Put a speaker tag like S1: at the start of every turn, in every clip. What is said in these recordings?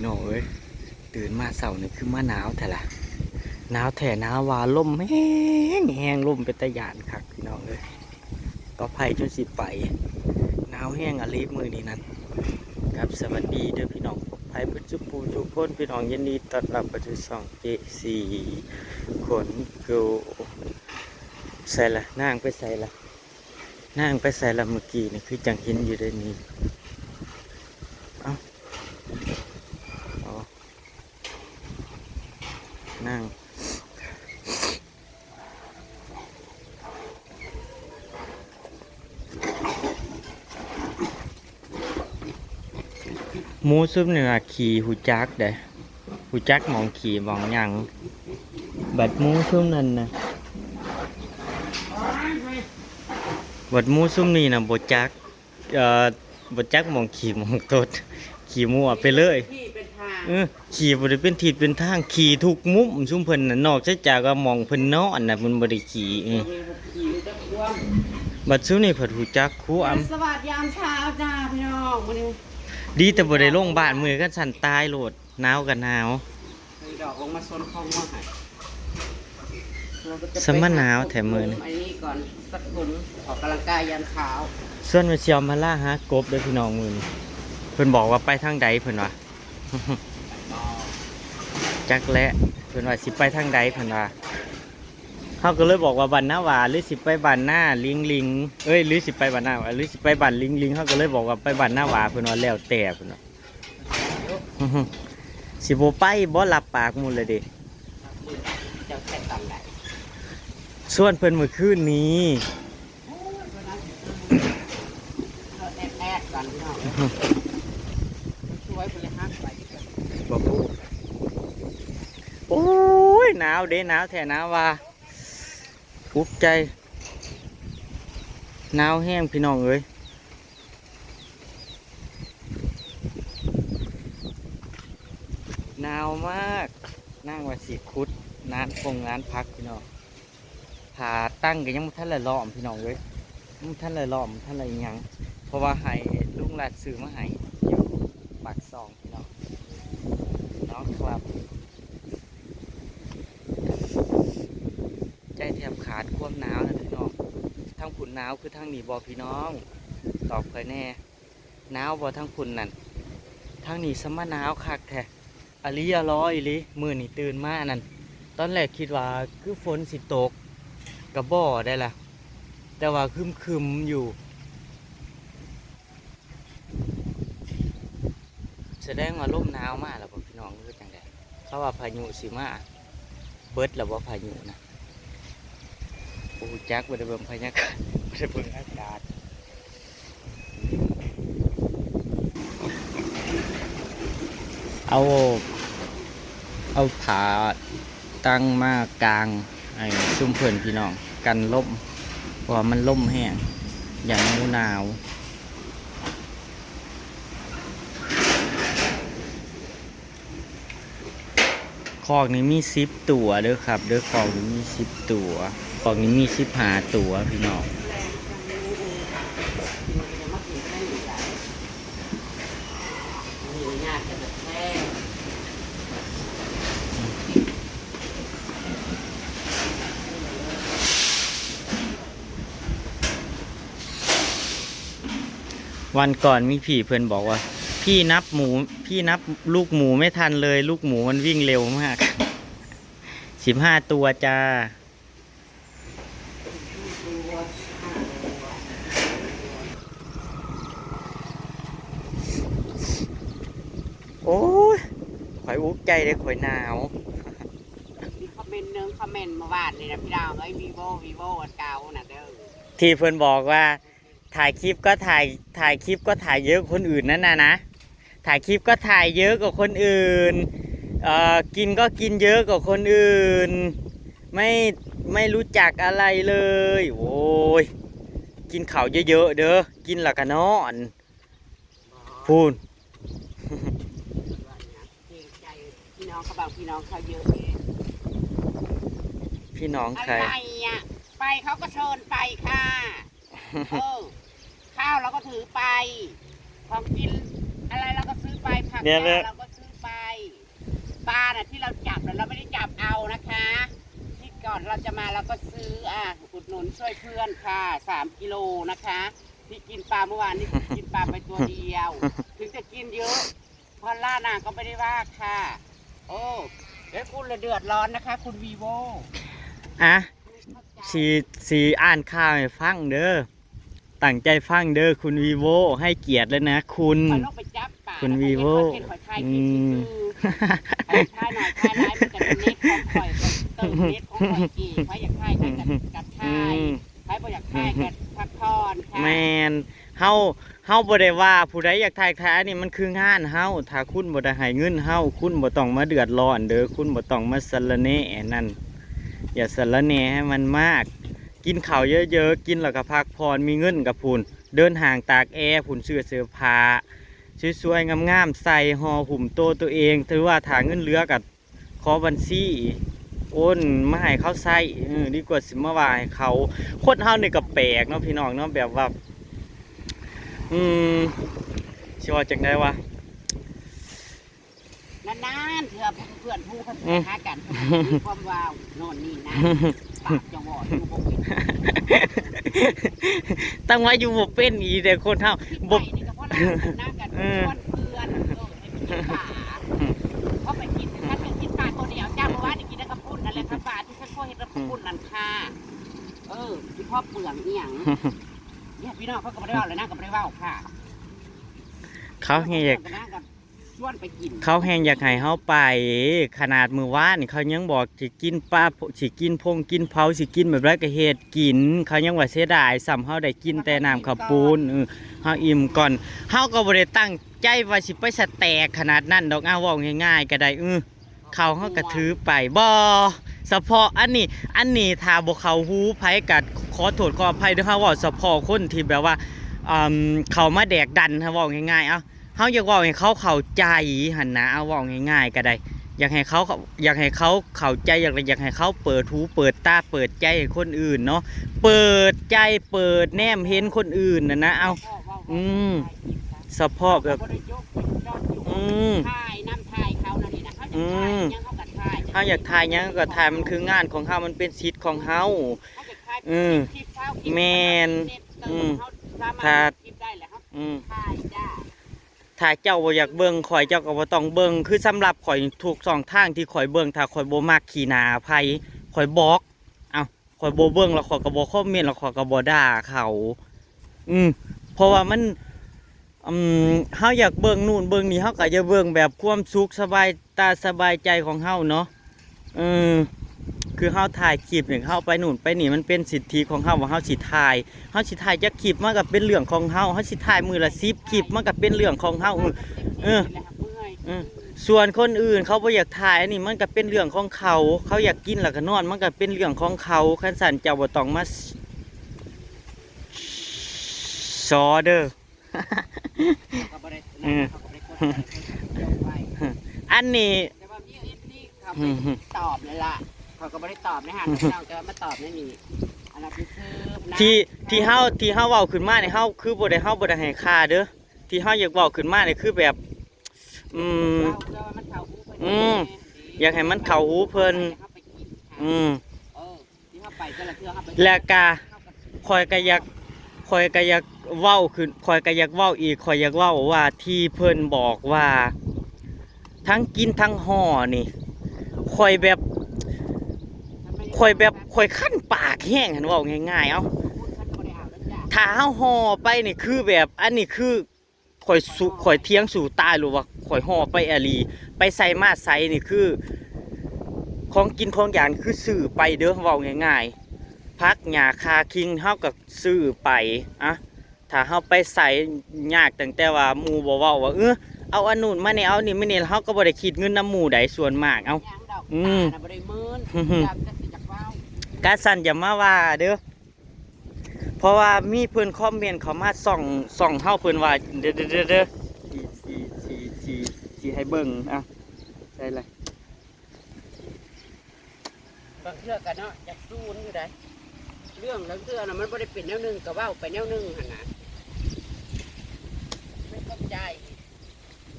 S1: พี่น้องเอ้ยตื่นมาเสาร์นี่คือมาหนาวแต่ละหนาวแท้หนาวว่าลมแห้งแห้งลมเป็นตะยานคักพี่น้องเอ้ยก็ไผ่จนสิไปหนาวแห้งอะลีมือนี่นั่นครับสวัสดีเด้อพี่น้องไผ่พุทธปูทุกคนพี่น้องยินดีต้อนรับไปที่ช่องเจซีคนกูใส่ละนั่งไปใส่ละนั่งไปใส่ละเมื่อกี้นี่คือจังเห็นอยู่ในนี้นั่งหมูซุปเนื้อขี่หูจักเด้หูจักมองขี่มองยังบัดหมูซุปนั่นนะบัดหมูซุปนี่นะบ่จักบ่จักมองขี่มองตดขี่มั่วไปเลยขี่บ่ได้เป็นทิศเป็นทางขี่ทุกมุมซุมเพิ่นน่ะนอกจากว่ามองเพิ่นนอนน่ะมันบ่ได้ขี่บัดซุนี่เพิ่นฮู้จักครูอำ
S2: สวัสดียามเช้าจ้าพี่น้องมื้อนี้
S1: ดีแต่บ่ได้ลงบ้านมื้อกันสั่นตายโลดหนาวก็หนาว
S2: ดอกลงมาซนคลองมาให้
S1: สมะหนาวแถมมื้อนี้
S2: อันนี้ก่อนสักถุงออกกำลังกายยามเช้า
S1: ส่วนมาเชียวมาล่าหากบเด้อพี่น้องมื้อนี้เพิ่นบอกว่าไปทางใดเพิ่นว่าจักและเพิ่นว่าสิไปทางใดเพิ่นว่าเขาก็เลยบอกว่าบ้านหน้าหวาหรือสิไปบ้านหน้าลิงหรือสิไปบ้านหน้าหวาหรือสิไปบ้านลิงเขาก็เลยบอกว่าไปบ้านหน้าหวาเพิ่นว่าแล้วแต่เพิ่นว่าสิบ่ไปบ่รับปากหมดเลยเด้
S2: เจ้าแค่ตำได้
S1: ส่วนเพิ่นเมื่อคืนนี้
S2: แอดกันพี่น้องช่วยบริหารไป
S1: บ่พูดโอ้ยหนาวเด้หนาวแท้หนาวว่าอุกใจหนาวแห้งพี่น้องเอ้ยหนาวมากนั่งว่าสิคุดนานพักพี่น้องผ่าตั้งก็ยังไม่ทันเลยล้อมพี่น้องเอ้ยไม่ทันเลยล้อมทันเลยยังเพราะว่าให้ลุงหลานซื้อมาให้อยู่ปากซองพี่น้องน้องครับใจแทบขาดความหนาวนะพี่น้องทั้งฝุ่นหนาวคือทั้งหนีบอพี่น้องตอบเคยแน่หนาวบอทั้งฝุ่นนั่นทั้งหนีสมะหนาวคักแท้อลิยร้อยลิมือนี่ตื่นมานั่นตอนแรกคิดว่าคือฝนสิตกกระบ่อได้ละแต่ว่าคึมอยู่แสดงว่าลมหนาวมากแล้วบอพี่น้องคือจังไดเขาว่าพายุสิมาเบิดแล้วบอพายุนะโอ้จักบ่ได้เบิ่งพยากรณ์บ่ได้เบิ่งอากาศเอาผาตั้งมากลางไอ้ซุ่มเพื่อนพี่น้องกันล่มเพราะว่ามันล่มแห้งอย่างหนาวคอกนี้มี10 ตัวเด้อครับเด้อคอกนี้มี10 ตัวคอกนี้มี15 ตัวพี่น้องวันก่อนมีพี่เพื่อนบอกว่าพี่นับลูกหมูไม่ทันเลยลูกหมูมันวิ่งเร็วมาก15 ตัวจ้าโอ้ยข่อยอุกใจเลยข่อยหนาว
S2: มีคอมเมนต์นึงคอมเมนต์เมื่อวานนี่นะพี่ดาวไอ้วีโวอันเก่าน่ะเด้อ
S1: ที่เพื่อนบอกว่าถ่ายคลิปก็ถ่ายเยอะกว่าคนอื่นนั่นนะถ่ายคลิปก็ถ่ายเยอะกว่าคนอื่นกินก็กินเยอะกว่าคนอื่นไม่รู้จักอะไรเลยโอ้ยกินข้าวเยอะๆเด้อกินหลักกันนอนพูน
S2: พี่น้องเขาบอกพี่น้องเขาเยอะเอง
S1: พี่น้องใคร
S2: อะไรอ่ะไปเขาก็เชิญไปค่ะข้าวเราก็ถือไปของกินอะไรเราก็ซื้อไปผักเราก็ซื้อไป ปลาน่ะที่เราจับเราไม่ได้จับเอานะคะ ที่ก่อนเราจะมาเราก็ซื้ออุดหนุนช่วยเพื่อนค่ะ3 กิโลนะคะที่กินปลาเมื่อวานนี่กินปลาไปตัวเดียว ถึงจะกินเยอะพอล่านางก็ไม่ได้ว่าค่ะโอ้แล้วคุณละเดือดร้อนนะคะ คุณวีโว
S1: อ่ะสีอ่านข่าวให้ฟังเด้อตั้งใจฟังเด้อคุณวีโวให้เกียรติเลยนะคุณ
S2: คอยลงไปจับปลา
S1: คุณวีโว
S2: เห็นคอยถ่ายคลิปซื้อๆถ่ายหน่อยถ่ายไลฟ์มันจะเป็นเน็ตของคอยเติมเน็ตของคอยกี่ใครอยากถ่ายกับถ่ายใครบ่อยากถ่ายกับพักผ่อนค่ะ
S1: แมนเฮาบ่ได้ว่าผู้ใดอยากถ่ายอันนี้มันคืองานเฮาถ้าคุณบ่ได้ให้เงินเฮาคุณบ่ต้องมาเดือดร้อนเด้อคุณบ่ต้องมาสะระแหน่นั่นอย่าสะระแหน่ให้มันมาก กินข้าวเยอะๆกินแล้วก็พักผ่อนมีเงินกับพูนเดินห่างตากแอร์พูนเสื้อผ้าสวยๆงามๆใส่ห่อหุ่มโตตัวเองถือว่าถ้าเงินเหลือกับขอบัญชีโอนมาให้เขาใส่ดีกว่าสิมาว่าให้เขาคนเฮานี่ก็แปลกเนาะพี่น้องเนาะแบบว่าสิว่าจังได๋วะ
S2: นานๆเถื่อเพื่อนผู้เขาหากันมีความว้าวโน่นนี่นะปากจะวอดอยู่บ่เป็น
S1: ตั้งว่าอยู่บ่เป็นอีแต่คนเฮา
S2: ที่
S1: บ่
S2: ไปนี่ก็เพราะเราหน้ากันชวนเพื่อนให้ไปกินปลาเขาไปกินฉันไปกินปลาตัวเดียวจ้าเมื่อวานนี่กินได้กระปุ่นนั่นแหละค่ะปลาที่ฉันเคยเห็นกระปุ่นนั่นค่ะที่พ่อเปลืองนี่อย่างเนี่ยพี่น้องเขาก็ไม่ได้ว่าเลยนะก็ไม่ได้ว่าค่ะ
S1: เขาแฮงอยาก
S2: ชวนไปกิน
S1: เขาแฮงอยากให้เฮาไปขนาดมื้อวานนี่เขายังบอกสิกินปลาสิกินพงกินเผาสิกินแบบไรก็เฮ็ดกินเขายังว่าเสียดายซ้ำเฮาได้กินแต่น้ำข้าวปูนเฮาอิ่มก่อนเฮาก็บ่ได้ตั้งใจว่าสิไปสแตกขนาดนั้นดอกเว้าง่ายๆก็ได้เขาเฮาก็ถือไปบ่เฉพาะอันนี้ถ้าบ่เข้าหูไผก็ขอโทษขออภัยเด้อเฮาเว้าเฉพาะคนที่แบบว่าเขามาแดกดันเฮาเว้าง่ายๆเฮาอยากเว้าให้เขาเข้าใจหั่นนะเอาเว้าง่ายๆก็ได้อยากให้เขาเข้าใจอยากให้เขาเปิดหูเปิดตาเปิดใจให้คนอื่นเนาะเปิดใจเปิดแนมเห็นคนอื่นนะเอาเฉพาะแบบ
S2: ถ่ายน้ำถ่ายเขานั่นนี่นะเขาอยากถ่ายยังเขาก็ถ่าย
S1: เฮาอยากถ่ายหยังก็ถ่ายมันคืองานของเฮามันเป็นสิทธิ์ของเฮาแม่นถ้า
S2: ถ่ายจ้า
S1: ถ้าเจ้าบ่อยากเบิ่งข่อยเจ้าก็บ่ต้องเบิ่งคือสำหรับข่อยทุกช่องทางที่ข่อยเบิ่งถ้าข่อยบ่มักขี้หน้าไผข่อยบล็อกข่อยบ่เบิ่งแล้วข่อยก็บ่คอมเมนต์แล้วข่อยก็บ่ด่าเขาเพราะว่ามันเฮาอยากเบิ่งนู่นเบิ่งนี่เฮาก็จะเบิ่งแบบความสุขสบายตาสบายใจของเฮาเนาะคือเฮาถ่ายคลิปนี่เฮาไปนู่นไปนี่มันเป็นสิทธิของเฮาว่าเฮาสิถ่ายจักคลิปมันก็เป็นเรื่องของเฮาสิถ่ายมื้อละ10คลิปมันก็เป็นเรื่องของเฮาส่วนคนอื่นเขาบ่อยากถ่ายอันนี้มันก็เป็นเรื่องของเขาอยากกินแล้วก็นอนมันก็เป็นเรื่องของเขาคันสั่นเจ้าบ่ต้องมาซอเด้ออันนี้
S2: ตอบเลยล่ะเขาก็ไม่ได้ตอบนะฮะเราจะมาตอบนี่นี่อันนั้นคือ
S1: ที่เฮาเว้าขึ้นมาเนี่ยเฮาคือบ่ได้ให้ค่าเด้อที่เฮาอยากเว้าขึ้นมาเนี่ยคือแบบอยากให้มันเข้าหูเพิ่นแล้วก็ข่อยก็อยากเว้าขึ้นข่อยก็อยากเว้าอีกข่อยอยากเว้าว่าที่เพิ่นบอกว่าทั้งกินทั้งห่อนี่ข่อยคั้นปากแห้งหั่นเว้าง่ายถ้าเฮาห่อไปนี่คือแบบอันนี้คือข่อยเที่ยงสู่ตายหรือว่าข่อยห่อไปอลีไปใส่มาใส่นี่คือของกินของอย่างคือซื้อไปเด้อเว้าง่ายๆพักหญ้าคาคิงเฮาก็ซื้อไปถ้าเฮาไปใส่ยากตั้งแต่ว่าหมู่บ่เว้าว่าเอาอันนู้นมานี่เอานี่มานี่เฮาก็บ่ได้คิดเงินนำหมู่ใดส่วนมากบ่ได้มื้นกะสั่นอย่ามาว่าเด้อเพราะว่ามีเพิ่นคอมเมนต์เขามาส่องเฮาเพิ่นว่าเด้อสิให้เบิ่งใช่เลย
S2: บางเทื่อกันเนาะอยากสู้นี่อยู่ได้เรื่องบางเทื่อน่ะมันบ่ได้เป็นแนวนึงก็เว้าไปแนวนึงหั่นน่ะไม่เข้าใจ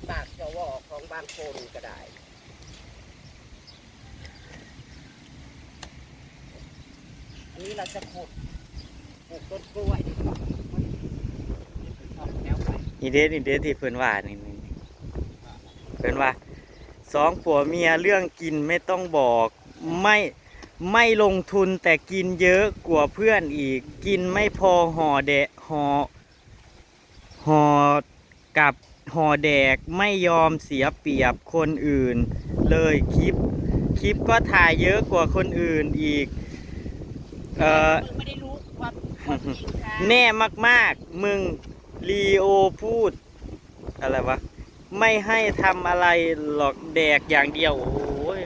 S2: ปากจะวอของบางคนก็ได้ นี้เราจะขุดปลูกต้นกล้วยดีกว่าแล้วไป
S1: อีเดสที่เพิ่นว่านี่เพิ่นว่าสองผัวเมียเรื่องกินไม่ต้องบอกไม่ลงทุนแต่กินเยอะกว่าเพื่อนอีกกินไม่พอห่อกับห่อแดกไม่ยอมเสียเปรียบคนอื่นเลยคลิปก็ถ่ายเยอะกว่าคนอื่นอีก
S2: มึงไม่ได้รู้ความจริงค่ะ
S1: แน่มากๆมึงลีโอพูดอะไรวะไม่ให้ทำอะไรหรอกแดกอย่างเดียวโอ้ย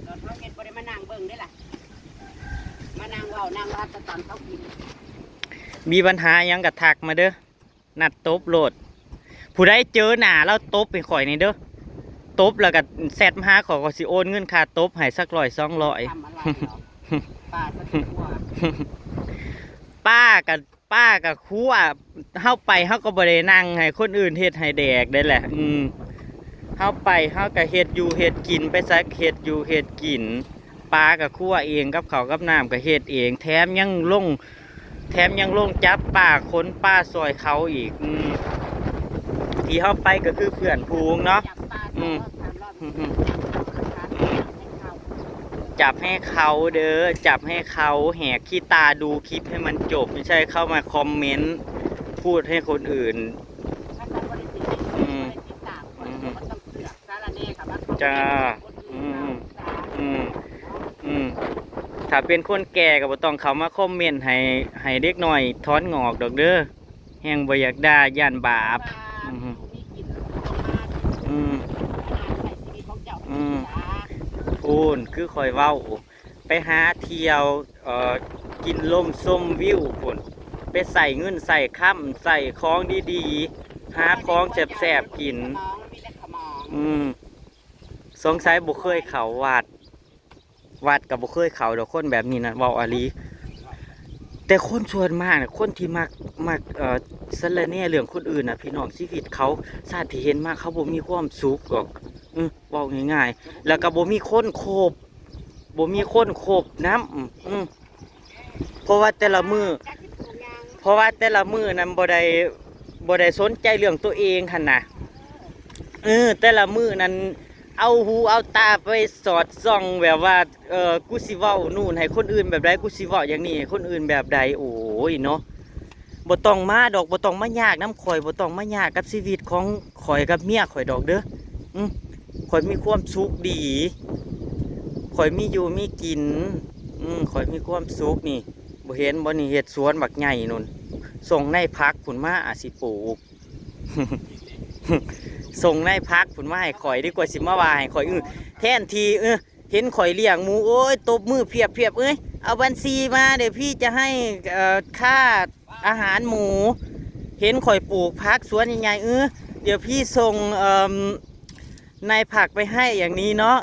S2: ตอนเขาเห็นบ่ได้มานั่งเบิ่งได้ล่ะมานั่งเว้านั่งรับแต่ตอนเขากิน
S1: มีปัญหายังกะทักมาเด้อนัดตบโหลดผู้ใดเจอหน้าแล้วตบไปข่อยนี่เด้อตบแล้วก็แซดมาหาขอก็สิโอนเงินค่าตบให้สัก100-200
S2: ทำอะไรเหรอป้าสะกิดว่า
S1: ป้ากับครูอ่ะเฮาไปเฮาก็บ่ได้นั่งให้คนอื่นเฮ็ดให้แดกได้แหละเฮาไปเฮาก็เฮ็ดอยู่เฮ็ดกินไปซักเฮ็ดอยู่เฮ็ดกินป้ากับครัวเองกับข้าวกับน้ำก็เฮ็ดเองแถมยังลงจับป้าคนป้าซอยเขาอีกที่เฮาไปก็คือเพื่อนพูงเนาะ จับให้เขาเด้อจับให้เขาแหกขี้ตาดูคลิปให้มันจบไม่ใช่เข้ามาคอมเมนต์พูดให้คนอื่นจ้าถ้าเป็นคนแก่ก็บ่ต้องเขามาคอมเมนต์ให้เด็กหน่อยถอนงอกดอกเด้อแห่งบ่อยากด่าย่านบาปพูนคือคอยเว้าไปหาเที่ยวกินล่มส้มวิวพุ่นไปใส่เงินใส่ค่ำใส่ของดีๆหาของแซ่บๆกินสงสัยบ่เคยเขาวัดกับบ่เคยเขาดอกคนแบบนี้นะเว้าอาลีแต่คนส่วนมากนะคนที่มักสะระแหน่เรื่องคนอื่นน่ะพี่น้องชีวิตเขาชาติที่เห็นมาเขาบ่มีความสุขหรอกเว้าง่ายๆแล้วก็บ่มีคนโคบน้ำเพราะว่าแต่ละมือนั้นบ่ได้สนใจเรื่องตัวเองหั่นน่ะแต่ละมือนั้นเอาหูเอาตาไปสอดส่องแบบว่ากูสิเว้านู่นให้คนอื่นแบบใดกูสิเว้าอย่างนี้ให้คนอื่นแบบใดโอ้ยเนาะบ่ต้องมาดอกบ่ต้องมายากน้ำข่อยบ่ต้องมายากกับชีวิตของข่อยกับเมียข่อยดอกเด้อข่อยมีความสุขดีข่อยมีอยู่มีกินข่อยมีความสุขนี่บ่เห็นบ่นี่เฮ็ดสวนบักใหญ่นู่นส่งในพักผุนมาอาสิปลูก ส่งในพักผุนมาให้ข่อยดีกว่าสิมาว่าให้ข่อยแทนทีเห็นข่อยเลี้ยงหมูโอ้ยตบมือเพียบเอ้ยเอาบัญชีมาเดี๋ยวพี่จะให้ค่าอาหารหมูเห็นข่อยปลูกพักสวนใหญ่ๆเดี๋ยวพี่ส่งในผักไปให้อย่างนี้เนาะ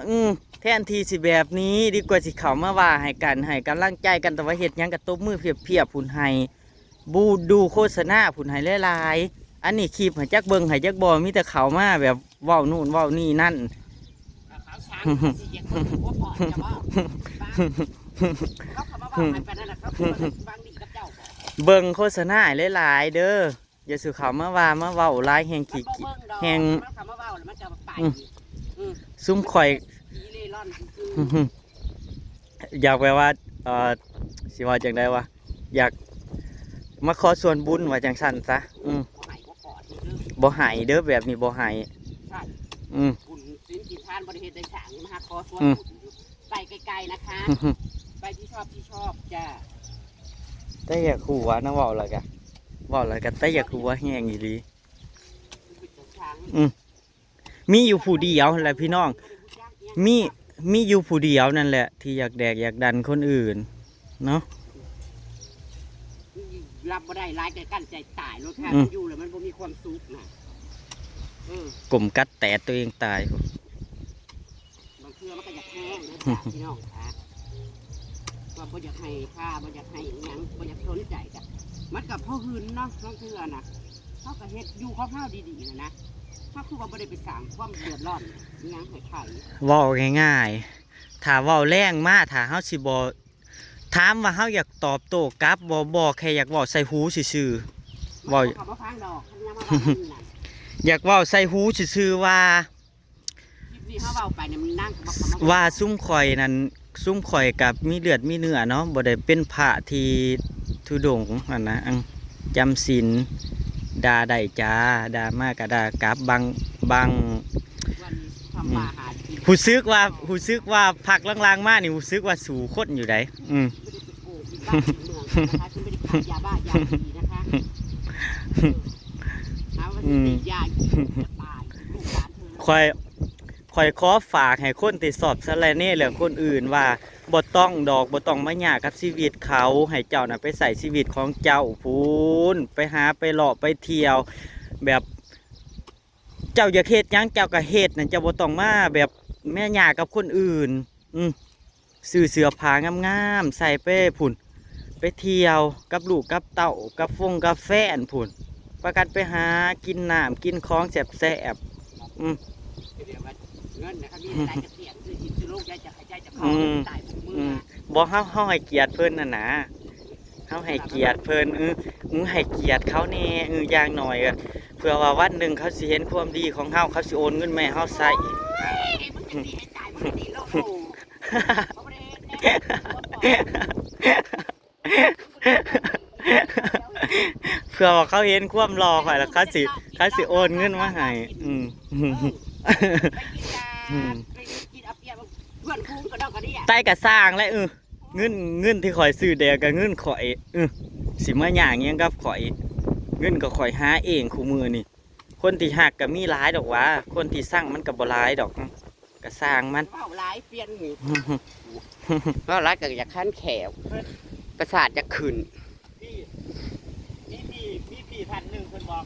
S1: แทนทีสิแบบนี้ดีกว่าสิเขามาว่าให้กันให้กำลังใจกันแต่ว่าเห็ดยังกับตบมือเพียบผุนให้บูดูโฆษณาผุนให้หลายๆอันนี้คลิปให้จักเบิงให้จักบอมีแต่เขามาแบบเว้านู่นเว้านี่นั่นเบิงโฆษณาหลายๆเด้ออย่าสื่อเขามาว่ามาเว้าหลายแห่งขี้แห่งซุ่มข่อยอยากแปลว่าสิว่าจังได้วะอยากมาขอส่วนบุญว่าจังสั่นซะบ่หายเด้อแบบนี้บ่หาย
S2: บุญสินกินทานบริเวณได้ฉางมาขอส่วนบุญไปไกลๆนะคะไปที่ชอบจ้า
S1: แต่อยากขู่ว่าน้าบอกอะไรกันแต่อยากขู่ว่าแห้งอีหลีมีอยู่ผู้เดียวแหละพี่น้องมีอยู่ผู้เดียวนั่นแหละที่อยากแดกอยากดันคนอื่นเนาะ
S2: รับบ่ได้ร้ายกันใจตายรถค่ะอยู่แล้วมันบ่มีความสุขนะ
S1: กลมกัดแต่ตัวเองตาย
S2: บางเทื่อมันก็อยากแห้งนะจ๊ะพี่น้องค่ะว่าบ่อยากให้ค่าบ่อยากให้ยังบ่อยากสนใจจ้ะมันกับพ่อหืนเนาะบางเทื่อน่ะเขาก็เฮ็ดอยู่ข้าวดีๆนะถ้าคือว่าบ่ได้ไปสั่งความเดือดร้อนยังให้ใคร
S1: ว่าง่าย ถ้าเว้าแรงมาถ้าเฮาสิบ่ถามว่าเฮาอยากตอบโต้กลับบ่แค่อยากเว้าใส่หูซื่อๆเว้า
S2: เขาบ่ฟังดอกเขายังมาว่ามันน่ะ
S1: อยากเว้าใส่หูซื่อๆว่า
S2: คลิปนี้เขาเว้าไปเนี่ยมันนั่งบอกเขามา
S1: ว่าซุ้มข่อยนั้นซุ้มข่อยกับมีเลือดมีเนื้อเนาะบ่ได้เป็นพระที่ทุดงค์นั่นนะอังจำศีลด่าได้จ้าด่ามากก็ด่ากลับบาง
S2: วันนี้ทำมาหากิน
S1: รู้สึกว่าพักล่างๆมานี่รู้สึกว่าสู่คนอยู่ได
S2: ไม่ได้ไปโกงกินบ้านกินเมืองนะคะฉันไม่ได้ขายยาบ้ายาดีนะคะหาว่าฉันติดยากินจะตายลูกหลานเธอ
S1: ข่อยขอฝากให้คนที่สอบสะแลเน่เรื่องคนอื่นว่าบ่ต้องบ่ต้องมายากกับชีวิตเขาให้เจ้าน่ะไปใส่ชีวิตของเจ้าพูนไปหาไปเลาะไปเที่ยวแบบเจ้าอยากเฮ็ดหยังเจ้าก็เฮ็ดนั่นเจ้าบ่ต้องมาแบบแม่ยากกับคนอื่นซื้อเสื้อผ้างามๆใส่ไปพุ่นไปเที่ยวกับลูกกับเต้ากับกาแฟนพุ่นประกันไปหากินน้ำกินของแซ่บๆ
S2: เดี๋ยวว่าเงินนะครับมีอะไรจะเปลี่ยนซื้อกินซื้อลูกยายจะขอตายมือ
S1: บ่เฮาให้เกียรติเพิ่นน่ะนะเฮาให้เกียรติเพิ่นให้เกียรติเขาแน่อย่างหน่อยก็เพื่อว่าวันหนึ่งเขาสิเห็นความดีของเฮาเขาสิโอนเงินมาให้เฮาใช้
S2: มึงจะตีให้ตายมึงจะตีโลกโอ้เขาไม่ได้
S1: เพื่อว่าเขาเห็นความรอข่อยแล้วเขาสิโอนเงินมาให้
S2: ไปกินอาเปียเพื่อนคุ้งก็ดอกกระเดี่ย
S1: ใต้ก็สร้างแล้วเงินที่ข่อยซื้อแดกก็เงินข่อยสิมาหยังหยังกับข่อยเงินก็ข่อยหาเองคู่มือนี่คนที่หักก็มีหลายดอกว่าคนที่สร้างมันก็บ่หลายดอกก็สร้างมัน
S2: เป้าร้ายเปลี่ยนหูเป้าร้ายก็อยากขั้นแขวประสาทจะขึ้น
S1: พี่พันหนึ่งคนบอก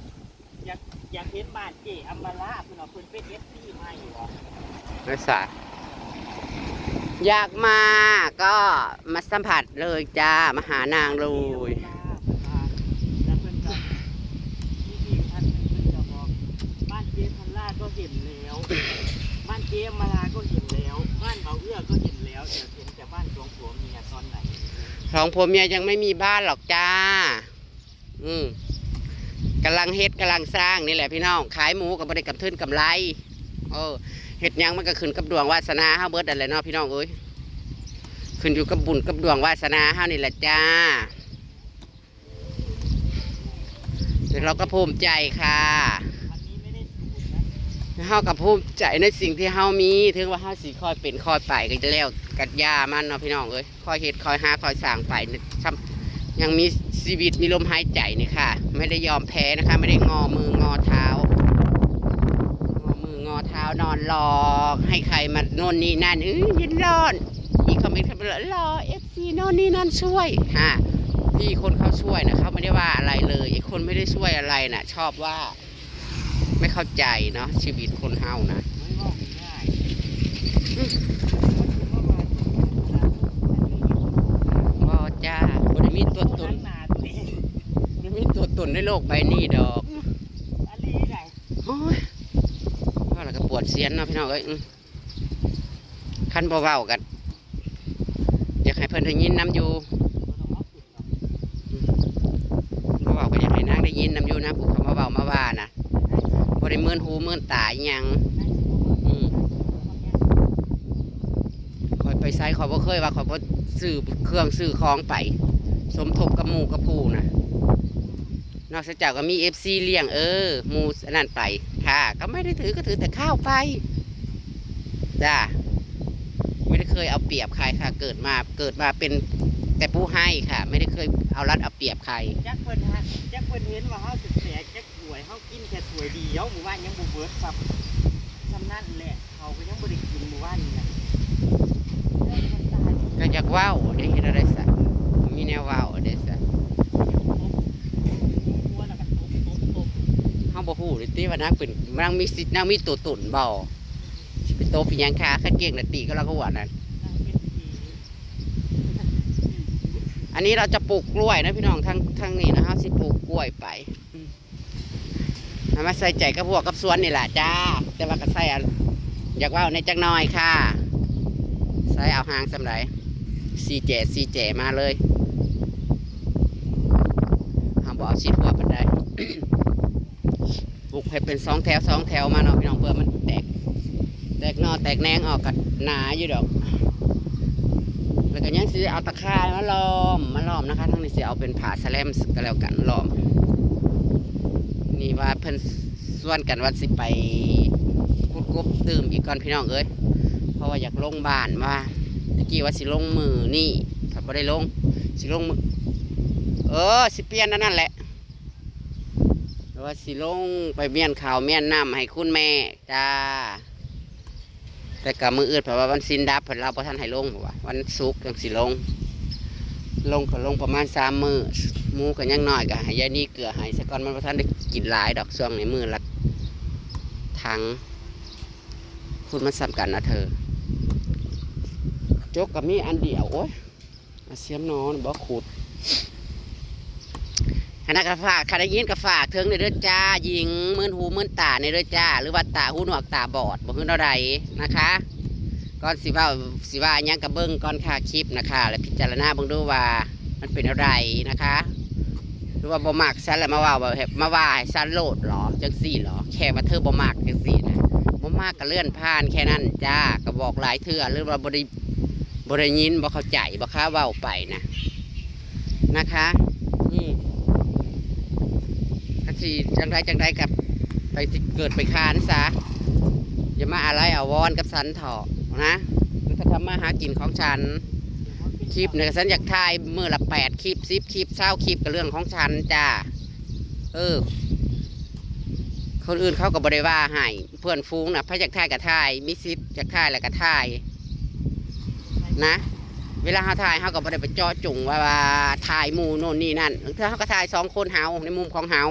S1: อยากเห็นบ้านเจอัมบาลาคุณเอาคุณเป็นFCมาอยู่บ่
S2: ประสาทอยากมาก็มาสัมผัสเลยจ้ามาหานางเลย
S1: แล้วเพิ่นก็พี่พันหนึ่งเพิ่นจะบอกบ้านเจพันลาก็เห็นแล้วบ้านเจอัมบาลาก็เห็นแล้วบ้านเบาเอื้อก็เห็นแล้วเดี๋ยวเห็นแต่บ้านสองผัวเมียตอนไหน
S2: ของผมเมียยังไม่มีบ้านหรอกจ้ากำลังเฮ็ดกำลังสร้างนี่แหละพี่น้องขายหมูกับบริกับทุนกำไรเฮ็ดยังมันก็ขึ้นกับดวงวาสนาเฮาเบิดอะไรเนาะพี่น้องเอ้ยขึ้นอยู่กับบุญกับดวงวาสนาเฮานี่แหละจ้าเดี๋ยวเราก็ภูมิใจค่ะเฮากับภูมิใจในสิ่งที่เฮามีถึงว่าเฮาสิค่อยเป็นค่อยไปก็จะแล้วกัดยามันเนาะพี่น้องเอ้ยค่อยเฮ็ดค่อยหาค่อยสร้างไปยังมีชีวิตมีลมหายใจนี่ค่ะไม่ได้ยอมแพ้นะคะไม่ได้งอมืองอเท้านอนรอให้ใครมาโน่นนี่นั่นยินร้อนอีกคอมเมนต์เขารอFCโน่นนี่นั่นช่วยที่คนเขาช่วยนะเขาไม่ได้ว่าอะไรเลยไอ้คนไม่ได้ช่วยอะไรน่ะชอบว่าไม่เข้าใจเนาะชีวิตคนเฮานะบ่จ้าบ่ได้มีตัวตนในโลกใบนี้ดอกโอ้ยว่าแล้วก็ปวดเสียนเนาะพี่น้องเอ้ยคันบ่เว้ากันอยากให้เพิ่นได้ยินนำอยู่บ่เว้าก็อยากให้นางได้ยินนำอยู่นะผู้เขามาเว้ามาว่านะบ่ได้เมินหูเมินตาอีหยังคอยไปไสขอยบ่เคยว่าขอยบ่ซื้อเครื่องซื้อของไปสมทบกับหมู่กับผู้นะนอกจากก็มี FC เลี้ยงหมูนั่นไปค่ะก็ไม่ได้ถือก็ถือแต่ข้าวไปจ้าไม่ได้เคยเอาเปรียบใครค่ะเกิดมาเป็นแต่ผู้ให้ค่ะไม่ได้เคยเอารัดเอาเปรียบใคร
S1: จักเพิ่นเห็นว่าเฮาสิแตกจักสวยเฮากินแค่สวยเดียวหมู่บ้านยังบ่เบิดซ้ำนั่นแหละเขาก็ยังบ่ได้กินหมู่บ้านนี่นะ
S2: ก็อยากว้าวได้เห็นอะไรสักมีแนวว้าวได้สักเขาบอกฮู้เลยที่ว่านางเป็นนางมีสิทธิ์นางมีตัวตุ่นเบาเป็นโตเป็นยังค้าข้าเก่งนาตีก็เราก็ว่านั่นอันนี้เราจะปลูกกล้วยนะพี่น้องทั้งนี้นะฮะสิปลูกกล้วยไปมาใส่ใจกับพวกกับสวนนี่แหละจ้าแต่ว่าก็ใส่อยากว่าในจักหน่อยค่ะส ส่เอาหางสำไรซีเจมาเลยหาบ่เอาชิดหัวปันได ปลูกให้เป็น2 แถว 2 แถวมาเนาะพี่น้องเพื่อมันแตกนอแตกแหนงออกกับหนาอยู่ดอกแล้วก็ยังสิเอาตะข่ายมาล้อมนะคะทั้งนี้สิเอาเป็นผ้าแสลมก็แล้วกันล้อมนี่ว่าเพิ่นส่วนกันว่าสิไปกุดกบตื่มอีกก่อนพี่น้องเอ้ยเพราะว่าอยากลงบ้านว่าตะกี้ว่าสิลงมือนี่ถ้าบ่ได้ลงสิลงมือสิเปลี่ยนนั่นแหละว่าสิลงไปเมียนข่าวเมียนน้ำให้คุณแม่จ้าแต่กับมืออื่นเพราะว่าวันสินดับเพราะเราพอท่านให้ลงว่าวันศุกร์ยังสิลงก็ลงประมาณ3 มื้อหมูกันยังน้อยก็ให้ยายนี่เกลือให้ซะก่อนมันพอท่านได้กินหลายดอกช่วงในมือละทั้งคุณมันสำคัญนะเธอจกกับมีอันเดียวโอ้ยเสียมนอนบ่ขุดคณะกรรมการคณะยินกระฝากเทิงในเด้อจ้ายิงมื่นหูมื่นตาในเด้อจ้าหรือว่าตาหูหนวกตาบอดบ่คือเท่าไรนะคะก่อนสิว่ายังกระเบิ้งก่อนค่ะคลิปนะคะและพิจารณาเบิ่งดูว่ามันเป็นอะไรนะคะหรือว่าบ่มักซันแล้วมาว่าให้ซันโลดหรอจังสี่หรอแค่ว่าเธอบ่มักจังสี่นะบ่มักก็เลื่อนผ่านแค่นั้นจ้าก็บอกหลายเทื่อหรือว่าบ่ได้ยินบ่เข้าใจบ่ค้าเว้าไปนะคะนี่สิจังไรกับไปเกิดไปคานซะอย่ามาอะไรเอาวอนกับสันเถาะนะมันก็ทำมาหากินของฉันคลิปเนี่ยฉันอยากถ่ายมือละ8 คลิป 10 คลิป20 คลิปกับเรื่องของฉันจ้าคนอื่นเขาก็บริว่าให้เพื่อนฟุ้งนะพระอยากถ่ายกับถ่ายมิซิปอยากถ่ายแล้วก็ถ่ายนะเวลาเขาถ่ายเขาก็บ่ได้ไปเจาะจุ่งว่าถ่ายหมู่โน่นนี่นั่นถ้าเขาก็ถ่าย2 คนเฮาในมุมของเฮา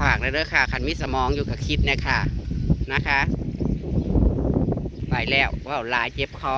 S2: ฝากเลยเด้อค่ะขันมีสมองอยู่กับคิดเนี่ยค่ะนะคะไปแล้วว่าลายเจ็บคอ